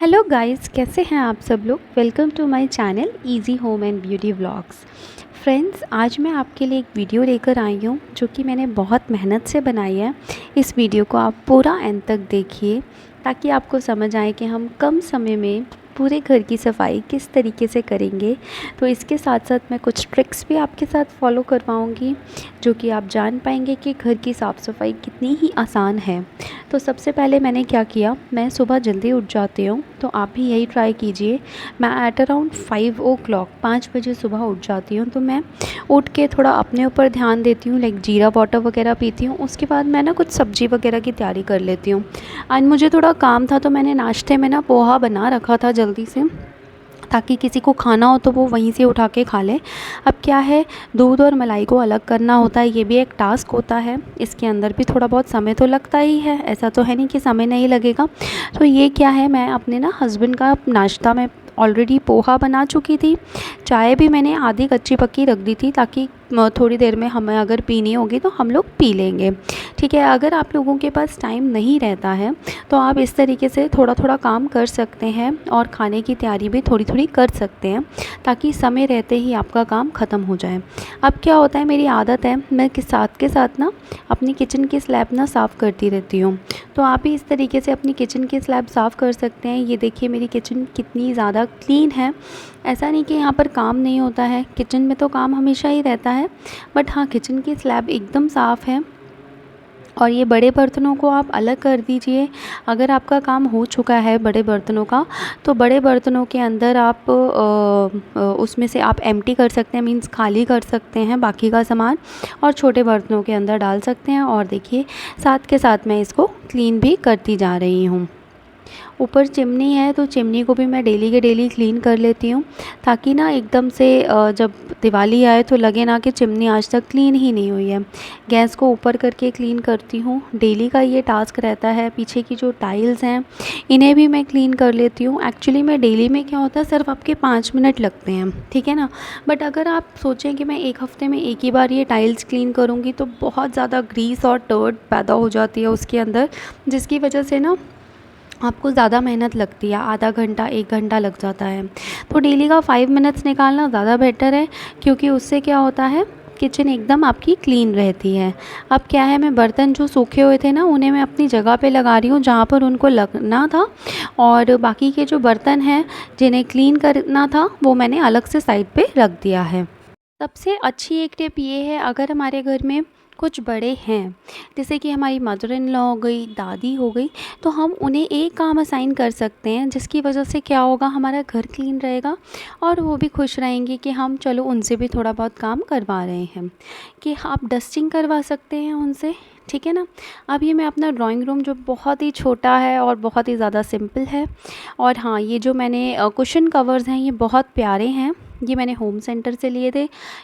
Hello guys, कैसे हैं आप सब लोग। Welcome to my channel easy home and beauty vlogs. Friends, आज मैं आपके लिए एक वीडियो लेकर आई हूँ जो कि मैंने बहुत मेहनत से बनाई है। इस वीडियो को आप पूरा एंड तक देखिए ताकि आपको समझ आए कि हम कम समय में पूरे घर की सफाई किस तरीके से करेंगे। तो इसके साथ साथ मैं कुछ ट्रिक्स भी आपके साथ फॉलो करवाऊँगी जो कि आप जान पाएंगे कि घर की साफ़ सफाई कितनी ही आसान है। तो सबसे पहले मैंने क्या किया, मैं सुबह जल्दी उठ जाती हूँ, तो आप भी यही ट्राई कीजिए। मैं एट अराउंड 5 o'clock 5 बजे सुबह उठ जाती हूँ। तो मैं उठ के थोड़ा अपने ऊपर ध्यान देती हूँ, लाइक जीरा वाटर वगैरह पीती हूँ। उसके बाद मैं ना कुछ सब्ज़ी वगैरह की तैयारी कर लेती हूँ। आज मुझे थोड़ा काम था तो मैंने नाश्ते में ना पोहा बना रखा था जल्दी से, ताकि किसी को खाना हो तो वो वहीं से उठा के खा ले। अब क्या है, दूध और मलाई को अलग करना होता है, ये भी एक टास्क होता है। इसके अंदर भी थोड़ा बहुत समय तो लगता ही है, ऐसा तो है नहीं कि समय नहीं लगेगा। तो ये क्या है, मैं अपने ना हस्बैंड का नाश्ता में ऑलरेडी पोहा बना चुकी थी। चाय भी मैंने आधी कच्ची पक्की रख दी थी ताकि थोड़ी देर में हमें अगर पीनी होगी तो हम लोग पी लेंगे। ठीक है, अगर आप लोगों के पास टाइम नहीं रहता है तो आप इस तरीके से थोड़ा थोड़ा काम कर सकते हैं और खाने की तैयारी भी थोड़ी थोड़ी कर सकते हैं ताकि समय रहते ही आपका काम ख़त्म हो जाए। अब क्या होता है, मेरी आदत है मैं के साथ ना अपनी किचन की स्लैब ना साफ़ करती रहती हूँ। तो आप भी इस तरीके से अपनी किचन की स्लैब साफ़ कर सकते हैं। ये देखिए मेरी किचन कितनी ज़्यादा क्लीन है। ऐसा नहीं कि यहाँ पर काम नहीं होता है, किचन में तो काम हमेशा ही रहता है, बट हाँ, किचन की स्लैब एकदम साफ़ है। और ये बड़े बर्तनों को आप अलग कर दीजिए। अगर आपका काम हो चुका है बड़े बर्तनों का, तो बड़े बर्तनों के अंदर आप उसमें से आप एम्प्टी कर सकते हैं, मीन्स खाली कर सकते हैं बाकी का सामान, और छोटे बर्तनों के अंदर डाल सकते हैं। और देखिए साथ के साथ मैं इसको क्लीन भी करती जा रही हूँ। ऊपर चिमनी है तो चिमनी को भी मैं डेली के डेली क्लीन कर लेती हूँ, ताकि ना एकदम से जब दिवाली आए तो लगे ना कि चिमनी आज तक क्लीन ही नहीं हुई है। गैस को ऊपर करके क्लीन करती हूँ, डेली का ये टास्क रहता है। पीछे की जो टाइल्स हैं इन्हें भी मैं क्लीन कर लेती हूँ। एक्चुअली मैं डेली में क्या होता है, सिर्फ आपके 5 मिनट लगते हैं, ठीक है ना। बट अगर आप सोचें कि मैं एक हफ़्ते में एक ही बार ये टाइल्स क्लीन करूँगी तो बहुत ज़्यादा ग्रीस और टर्ड पैदा हो जाती है उसके अंदर, जिसकी वजह से ना आपको ज़्यादा मेहनत लगती है, आधा घंटा 1 घंटा लग जाता है। तो डेली का 5 मिनट्स निकालना ज़्यादा बेटर है, क्योंकि उससे क्या होता है, किचन एकदम आपकी क्लीन रहती है। अब क्या है, मैं बर्तन जो सूखे हुए थे ना उन्हें मैं अपनी जगह पे लगा रही हूँ जहाँ पर उनको लगना था, और बाकी के जो बर्तन हैं जिन्हें क्लीन करना था वो मैंने अलग से साइड पे रख दिया है। सबसे अच्छी एक टिप ये है, अगर हमारे घर में कुछ बड़े हैं, जैसे कि हमारी मदर इन लॉ हो गई, दादी हो गई, तो हम उन्हें एक काम असाइन कर सकते हैं, जिसकी वजह से क्या होगा, हमारा घर क्लीन रहेगा और वो भी खुश रहेंगे कि हम चलो उनसे भी थोड़ा बहुत काम करवा रहे हैं। कि आप डस्टिंग करवा सकते हैं उनसे, ठीक है ना। अब ये मैं अपना ड्राइंग रूम जो बहुत ही छोटा है और बहुत ही ज़्यादा सिंपल है, और हाँ, ये जो मैंने कुशन कवर्स हैं ये बहुत प्यारे हैं। ये मैंने होम सेंटर से लिए थे।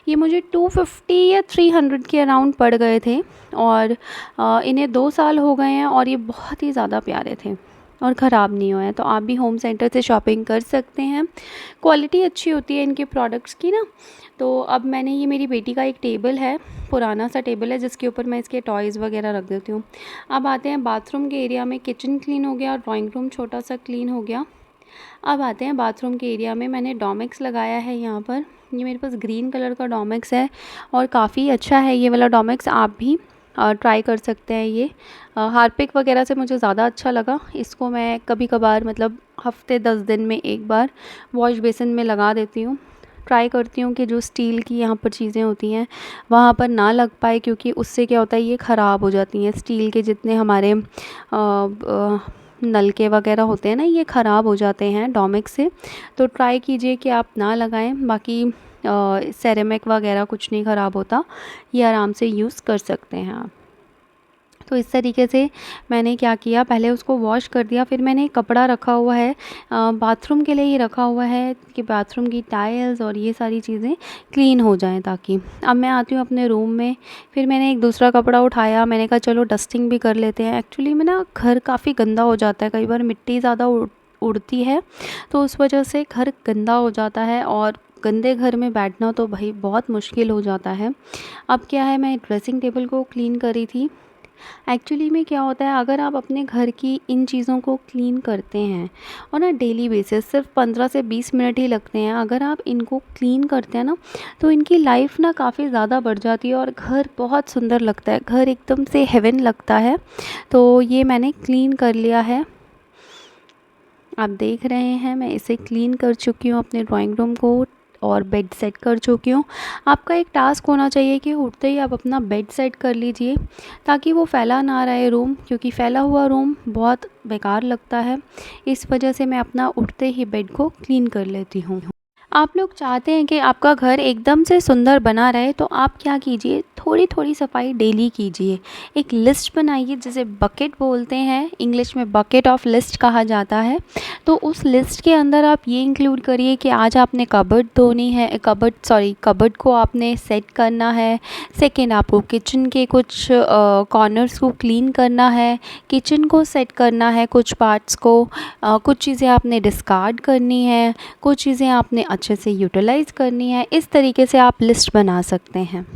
ये मुझे 250 या 300 के अराउंड पड़ गए थे, और इन्हें 2 साल हो गए हैं और ये बहुत ही ज़्यादा प्यारे थे और ख़राब नहीं हुए हैं। तो आप भी होम सेंटर से शॉपिंग कर सकते हैं, क्वालिटी अच्छी होती है इनके प्रोडक्ट्स की ना। तो अब मैंने, ये मेरी बेटी का एक टेबल है, पुराना सा टेबल है, जिसके ऊपर मैं इसके टॉयज़ वगैरह रख देती हूँ। अब आते हैं बाथरूम के एरिया में। किचन क्लीन हो गया और ड्राइंग रूम छोटा सा क्लीन हो गया। अब आते हैं बाथरूम के एरिया में। मैंने डोमेक्स लगाया है यहाँ पर, ये मेरे पास ग्रीन कलर का डोमेक्स है और काफ़ी अच्छा है ये वाला डोमेक्स। आप भी ट्राई कर सकते हैं। ये हार्पिक वगैरह से मुझे ज़्यादा अच्छा लगा। इसको मैं कभी कभार, मतलब हफ्ते 10 दिन में एक बार वॉश बेसिन में लगा देती हूँ। ट्राई करती हूँ कि जो स्टील की यहाँ पर चीज़ें होती हैं वहाँ पर ना लग पाए, क्योंकि उससे क्या होता है, ये ख़राब हो जाती हैं। स्टील के जितने हमारे नलके वगैरह होते हैं ना, ये ख़राब हो जाते हैं डोमेक्स से। तो ट्राई कीजिए कि आप ना लगाएं। बाकी सेरेमिक वगैरह कुछ नहीं ख़राब होता, ये आराम से यूज़ कर सकते हैं आप। तो इस तरीके से मैंने क्या किया, पहले उसको वॉश कर दिया, फिर मैंने कपड़ा रखा हुआ है बाथरूम के लिए ही रखा हुआ है कि बाथरूम की टाइल्स और ये सारी चीज़ें क्लीन हो जाएं ताकि। अब मैं आती हूँ अपने रूम में, फिर मैंने एक दूसरा कपड़ा उठाया, मैंने कहा चलो डस्टिंग भी कर लेते हैं। एक्चुअली में ना घर काफ़ी गंदा हो जाता है, कई बार मिट्टी ज़्यादा उड़ती है तो उस वजह से घर गंदा हो जाता है, और गंदे घर में बैठना तो भाई बहुत मुश्किल हो जाता है। अब क्या है, मैं ड्रेसिंग टेबल को क्लीन करी थी, एक्चुअली में क्या होता है, अगर आप अपने घर की इन चीज़ों को क्लीन करते हैं और ना डेली बेसिस, सिर्फ 15 से 20 मिनट ही लगते हैं, अगर आप इनको क्लीन करते हैं ना, तो इनकी लाइफ ना काफ़ी ज़्यादा बढ़ जाती है और घर बहुत सुंदर लगता है, घर एकदम से हेवन लगता है। तो ये मैंने क्लीन कर लिया है, आप देख रहे हैं मैं इसे क्लीन कर चुकी हूँ अपने ड्राइंग रूम को, और बेड सेट कर चुकी हूँ। आपका एक टास्क होना चाहिए कि उठते ही आप अपना बेड सेट कर लीजिए, ताकि वो फैला ना रहे रूम, क्योंकि फैला हुआ रूम बहुत बेकार लगता है। इस वजह से मैं अपना उठते ही बेड को क्लीन कर लेती हूँ। आप लोग चाहते हैं कि आपका घर एकदम से सुंदर बना रहे, तो आप क्या कीजिए, थोड़ी थोड़ी सफाई डेली कीजिए। एक लिस्ट बनाइए, जिसे बकेट बोलते हैं, इंग्लिश में बकेट ऑफ लिस्ट कहा जाता है। तो उस लिस्ट के अंदर आप ये इंक्लूड करिए कि आज आपने कबर्ड धोनी है, कबर्ड को आपने सेट करना है। सेकेंड, आपको किचन के कुछ कॉर्नर्स को क्लीन करना है, किचन को सेट करना है, कुछ पार्ट्स को, कुछ चीज़ें आपने डिस्कार्ड करनी है, कुछ चीज़ें आपने अच्छे से यूटिलाइज़ करनी है। इस तरीके से आप लिस्ट बना सकते हैं।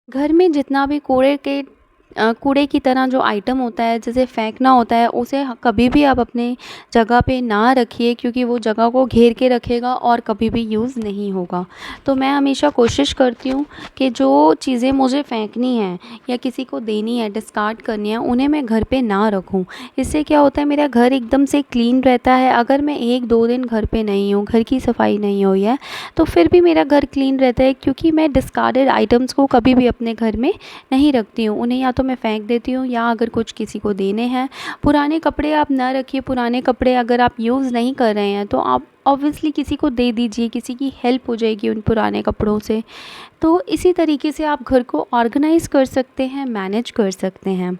घर में जितना भी कूड़े की तरह जो आइटम होता है, जैसे फेंकना होता है, उसे कभी भी आप अपने जगह पे ना रखिए, क्योंकि वो जगह को घेर के रखेगा और कभी भी यूज़ नहीं होगा। तो मैं हमेशा कोशिश करती हूँ कि जो चीज़ें मुझे फेंकनी है या किसी को देनी है, डिस्कार्ड करनी है, उन्हें मैं घर पे ना रखूँ। इससे क्या होता है, मेरा घर एकदम से क्लीन रहता है। अगर मैं 1-2 दिन घर पे नहीं हूँ, घर की सफाई नहीं हुई है, तो फिर भी मेरा घर क्लीन रहता है, क्योंकि मैं डिस्कार्डेड आइटम्स को कभी भी अपने घर में नहीं रखती हूँ। उन्हें या तो मैं फेंक देती हूँ, या अगर कुछ किसी को देने हैं। पुराने कपड़े आप ना रखिए, पुराने कपड़े अगर आप यूज़ नहीं कर रहे हैं, तो आप ऑब्वियसली किसी को दे दीजिए, किसी की हेल्प हो जाएगी उन पुराने कपड़ों से। तो इसी तरीके से आप घर को ऑर्गेनाइज़ कर सकते हैं, मैनेज कर सकते हैं।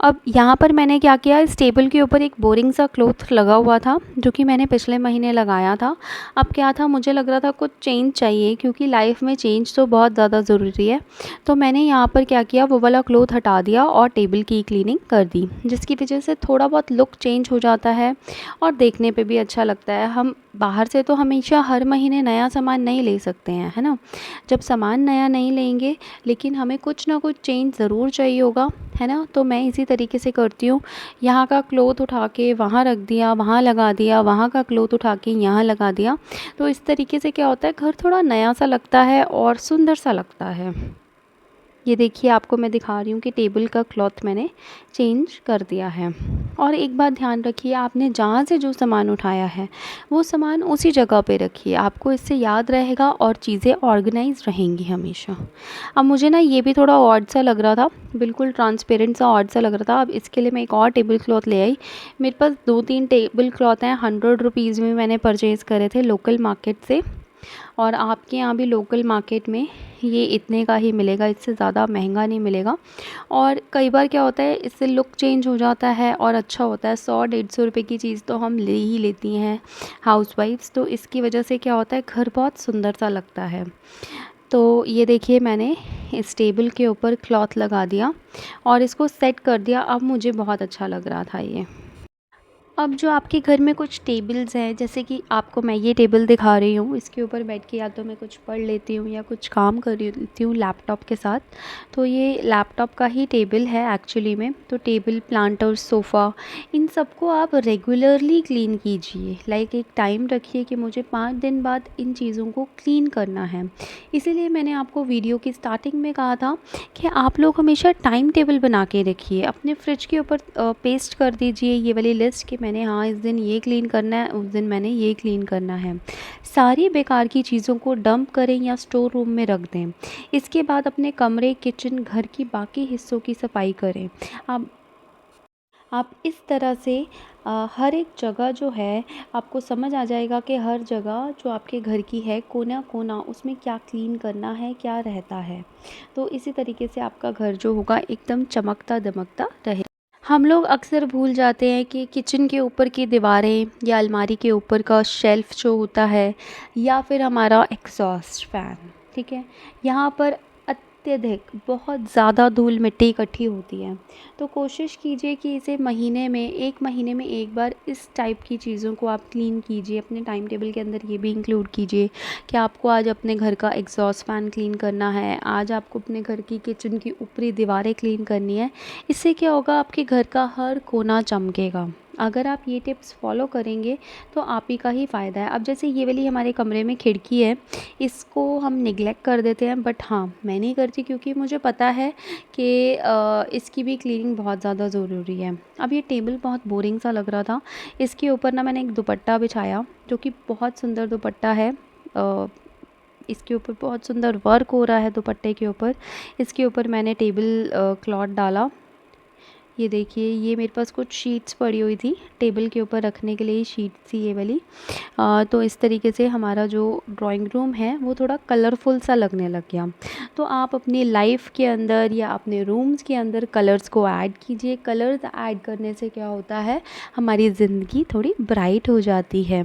अब यहाँ पर मैंने क्या किया, इस टेबल के ऊपर एक बोरिंग सा क्लॉथ लगा हुआ था, जो कि मैंने पिछले महीने लगाया था। अब क्या था, मुझे लग रहा था कुछ चेंज चाहिए, क्योंकि लाइफ में चेंज तो बहुत ज़्यादा ज़रूरी है। तो मैंने यहाँ पर क्या किया, वो वाला क्लॉथ हटा दिया और टेबल की क्लीनिंग कर दी, जिसकी वजह से थोड़ा बहुत लुक चेंज हो जाता है और देखने पे भी अच्छा लगता है। हम बाहर से तो हमेशा हर महीने नया सामान नहीं ले सकते हैं, है ना। जब सामान नया नहीं लेंगे, लेकिन हमें कुछ ना कुछ चेंज ज़रूर चाहिए होगा, है ना। तो मैं इसी तरीके से करती हूँ। यहाँ का क्लॉथ उठा के वहाँ रख दिया, वहाँ लगा दिया, वहाँ का क्लॉथ उठा के यहाँ लगा दिया। तो इस तरीके से क्या होता है, घर थोड़ा नया सा लगता है और सुंदर सा लगता है। ये देखिए, आपको मैं दिखा रही हूँ कि टेबल का क्लॉथ मैंने चेंज कर दिया है। और एक बात ध्यान रखिए, आपने जहाँ से जो सामान उठाया है, वो सामान उसी जगह पे रखिए। आपको इससे याद रहेगा और चीज़ें ऑर्गेनाइज रहेंगी हमेशा। अब मुझे ना ये भी थोड़ा ऑड सा लग रहा था, बिल्कुल ट्रांसपेरेंट सा ऑड सा लग रहा था। अब इसके लिए मैं एक और टेबल क्लॉथ ले आई। मेरे पास 2-3 टेबल क्लॉथ हैं, 100 रुपीज़ में मैंने परचेज़ करे थे लोकल मार्केट से। और आपके यहाँ भी लोकल मार्केट में ये इतने का ही मिलेगा, इससे ज़्यादा महंगा नहीं मिलेगा। और कई बार क्या होता है, इससे लुक चेंज हो जाता है और अच्छा होता है। 100-150 रुपये की चीज़ तो हम ले ही लेती हैं हाउसवाइफ्स, तो इसकी वजह से क्या होता है, घर बहुत सुंदर सा लगता है। तो ये देखिए, मैंने इस टेबल के ऊपर क्लॉथ लगा दिया और इसको सेट कर दिया। अब मुझे बहुत अच्छा लग रहा था ये। अब जो आपके घर में कुछ टेबल्स हैं, जैसे कि आपको मैं ये टेबल दिखा रही हूँ, इसके ऊपर बैठ के या तो मैं कुछ पढ़ लेती हूँ या कुछ काम कर लेती हूँ लैपटॉप के साथ। तो ये लैपटॉप का ही टेबल है एक्चुअली में। तो टेबल, प्लांटर, सोफ़ा, इन सबको आप रेगुलरली क्लीन कीजिए। लाइक एक टाइम रखिए कि मुझे 5 दिन बाद इन चीज़ों को क्लीन करना है। इसीलिए मैंने आपको वीडियो की स्टार्टिंग में कहा था कि आप लोग हमेशा टाइम टेबल बना के रखिए। अपने फ्रिज के ऊपर पेस्ट कर दीजिए ये वाली लिस्ट कि मैंने इस दिन ये क्लीन करना है, उस दिन मैंने ये क्लीन करना है। सारी बेकार की चीज़ों को डंप करें या स्टोर रूम में रख दें। इसके बाद अपने कमरे, किचन, घर की बाकी हिस्सों की सफाई करें। आप इस तरह से हर एक जगह जो है, आपको समझ आ जाएगा कि हर जगह जो आपके घर की है, कोना कोना, उसमें क्या क्लीन करना है, क्या रहता है। तो इसी तरीके से आपका घर जो होगा एकदम चमकता दमकता रहे। हम लोग अक्सर भूल जाते हैं कि किचन के ऊपर की दीवारें या अलमारी के ऊपर का शेल्फ़ जो होता है, या फिर हमारा एग्जॉस्ट फ़ैन, ठीक है, यहाँ पर अत्यधिक बहुत ज़्यादा धूल मिट्टी इकट्ठी होती है। तो कोशिश कीजिए कि इसे एक महीने में एक बार इस टाइप की चीज़ों को आप क्लीन कीजिए। अपने टाइम टेबल के अंदर ये भी इंक्लूड कीजिए कि आपको आज अपने घर का एग्जॉस्ट फैन क्लीन करना है, आज आपको अपने घर की किचन की ऊपरी दीवारें क्लीन करनी है। इससे क्या होगा, आपके घर का हर कोना चमकेगा। अगर आप ये टिप्स फॉलो करेंगे तो आप ही का ही फ़ायदा है। अब जैसे ये वाली हमारे कमरे में खिड़की है, इसको हम निगलेक्ट कर देते हैं, बट हाँ, मैं नहीं करती क्योंकि मुझे पता है कि इसकी भी क्लीनिंग बहुत ज़्यादा ज़रूरी है। अब ये टेबल बहुत बोरिंग सा लग रहा था, इसके ऊपर ना मैंने एक दुपट्टा बिछाया जो कि बहुत सुंदर दुपट्टा है। इसके ऊपर बहुत सुंदर वर्क हो रहा है दुपट्टे के ऊपर। इसके ऊपर मैंने टेबल क्लॉथ डाला। ये देखिए, ये मेरे पास कुछ शीट्स पड़ी हुई थी टेबल के ऊपर रखने के लिए, शीट्स थी ये वाली। तो इस तरीके से हमारा जो ड्राइंग रूम है वो थोड़ा कलरफुल सा लगने लग गया। तो आप अपनी लाइफ के अंदर या अपने रूम्स के अंदर कलर्स को ऐड कीजिए। कलर्स ऐड करने से क्या होता है, हमारी ज़िंदगी थोड़ी ब्राइट हो जाती है।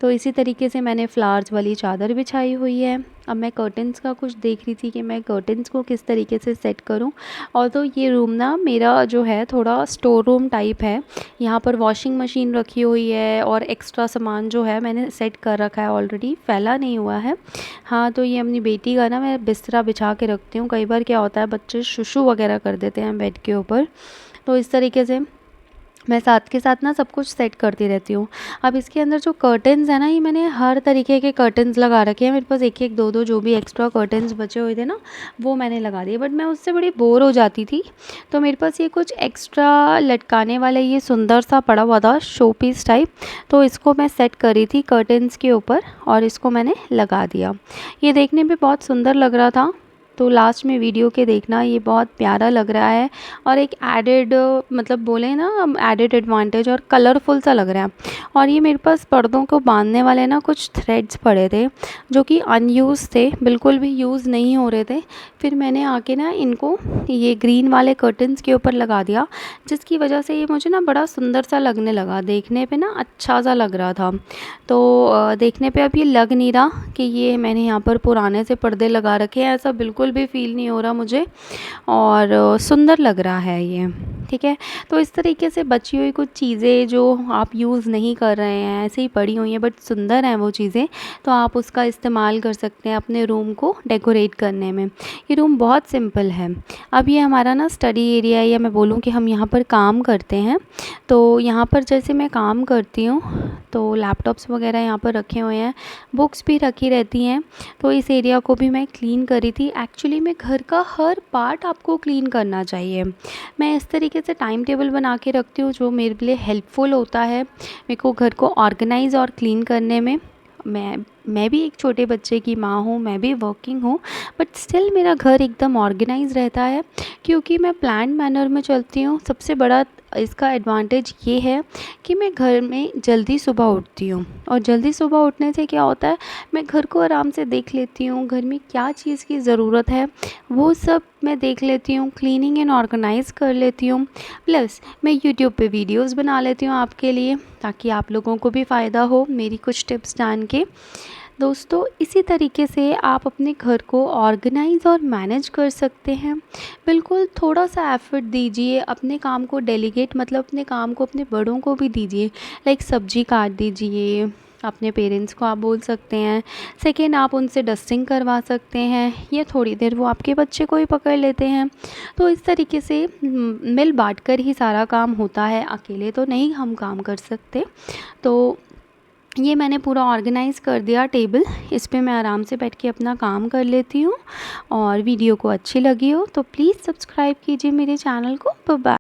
तो इसी तरीके से मैंने फ्लावर्स वाली चादर बिछाई हुई है। अब मैं कर्टन्स का कुछ देख रही थी कि मैं कर्टन्स को किस तरीके से सेट करूं। और तो ये रूम ना मेरा जो है थोड़ा स्टोर रूम टाइप है। यहाँ पर वॉशिंग मशीन रखी हुई है और एक्स्ट्रा सामान जो है मैंने सेट कर रखा है, ऑलरेडी फैला नहीं हुआ है। हाँ, तो ये अपनी बेटी का ना मैं बिस्तरा बिछा के रखती हूँ। कई बार क्या होता है, बच्चे शुशु वगैरह कर देते हैं बेड के ऊपर, तो इस तरीके से मैं साथ के साथ ना सब कुछ सेट करती रहती हूँ। अब इसके अंदर जो कर्टन्स है ना, ये मैंने हर तरीके के कर्टन्स लगा रखे हैं। मेरे पास एक एक दो दो जो भी एक्स्ट्रा कर्टन्स बचे हुए थे ना, वो मैंने लगा दिए, बट मैं उससे बड़ी बोर हो जाती थी। तो मेरे पास ये कुछ एक्स्ट्रा लटकाने वाला ये सुंदर सा पड़ा हुआ था, शो पीस टाइप। तो इसको मैं सेट करी थी कर्टन्स के ऊपर और इसको मैंने लगा दिया। ये देखने में बहुत सुंदर लग रहा था, तो लास्ट में वीडियो के देखना, ये बहुत प्यारा लग रहा है और एक एडेड मतलब बोले ना एडेड एडवांटेज, और कलरफुल सा लग रहा है। और ये मेरे पास पर्दों को बांधने वाले ना कुछ थ्रेड्स पड़े थे जो कि अनयूज़ थे, बिल्कुल भी यूज़ नहीं हो रहे थे। फिर मैंने आके ना इनको ये ग्रीन वाले कर्टन्स के ऊपर लगा दिया, जिसकी वजह से ये मुझे ना बड़ा सुंदर सा लगने लगा, देखने पे ना अच्छा सा लग रहा था। तो देखने पे अब ये लग नहीं रहा कि ये मैंने यहाँ पर पुराने से पर्दे लगा रखे हैं, ऐसा बिल्कुल भी फील नहीं हो रहा मुझे, और सुंदर लग रहा है ये। ठीक है, तो इस तरीके से बची हुई कुछ चीज़ें जो आप यूज़ नहीं कर रहे हैं, ऐसे ही पड़ी हुई हैं बट सुंदर हैं वो चीज़ें, तो आप उसका इस्तेमाल कर सकते हैं अपने रूम को डेकोरेट करने में। ये रूम बहुत सिंपल है। अब ये हमारा ना स्टडी एरिया है, या मैं बोलूँ कि हम यहाँ पर काम करते हैं। तो यहाँ पर जैसे मैं काम करती हूँ तो लैपटॉप्स वगैरह यहाँ पर रखे हुए हैं, बुक्स भी रखी रहती हैं। तो इस एरिया को भी मैं क्लीन करी थी। एक्चुअली में घर का हर पार्ट आपको क्लीन करना चाहिए। मैं इस तरीके से टाइम टेबल बना के रखती हूँ जो मेरे लिए हेल्पफुल होता है मेरे को घर को ऑर्गेनाइज़ और क्लीन करने में। मैं भी एक छोटे बच्चे की माँ हूँ, मैं भी वर्किंग हूँ, बट स्टिल मेरा घर एकदम ऑर्गेनाइज रहता है क्योंकि मैं प्लान मैनर में चलती हूँ। सबसे बड़ा इसका एडवांटेज ये है कि मैं घर में जल्दी सुबह उठती हूँ, और जल्दी सुबह उठने से क्या होता है, मैं घर को आराम से देख लेती हूँ, घर में क्या चीज़ की ज़रूरत है वो सब मैं देख लेती हूँ, क्लीनिंग एंड ऑर्गेनाइज़ कर लेती हूँ। प्लस मैं यूट्यूब पे वीडियोस बना लेती हूँ आपके लिए, ताकि आप लोगों को भी फ़ायदा हो मेरी कुछ टिप्स जान के। दोस्तों, इसी तरीके से आप अपने घर को ऑर्गेनाइज़ और मैनेज कर सकते हैं। बिल्कुल थोड़ा सा एफ़र्ट दीजिए, अपने काम को डेलीगेट, मतलब अपने काम को अपने बड़ों को भी दीजिए। लाइक सब्जी काट दीजिए, अपने पेरेंट्स को आप बोल सकते हैं। सेकेंड, आप उनसे डस्टिंग करवा सकते हैं, या थोड़ी देर वो आपके बच्चे को ही पकड़ लेते हैं। तो इस तरीके से मिल बांट कर ही सारा काम होता है, अकेले तो नहीं हम काम कर सकते। तो ये मैंने पूरा ऑर्गेनाइज़ कर दिया टेबल, इस पे मैं आराम से बैठ के अपना काम कर लेती हूँ। और वीडियो को अच्छी लगी हो तो प्लीज़ सब्सक्राइब कीजिए मेरे चैनल को। Bye bye.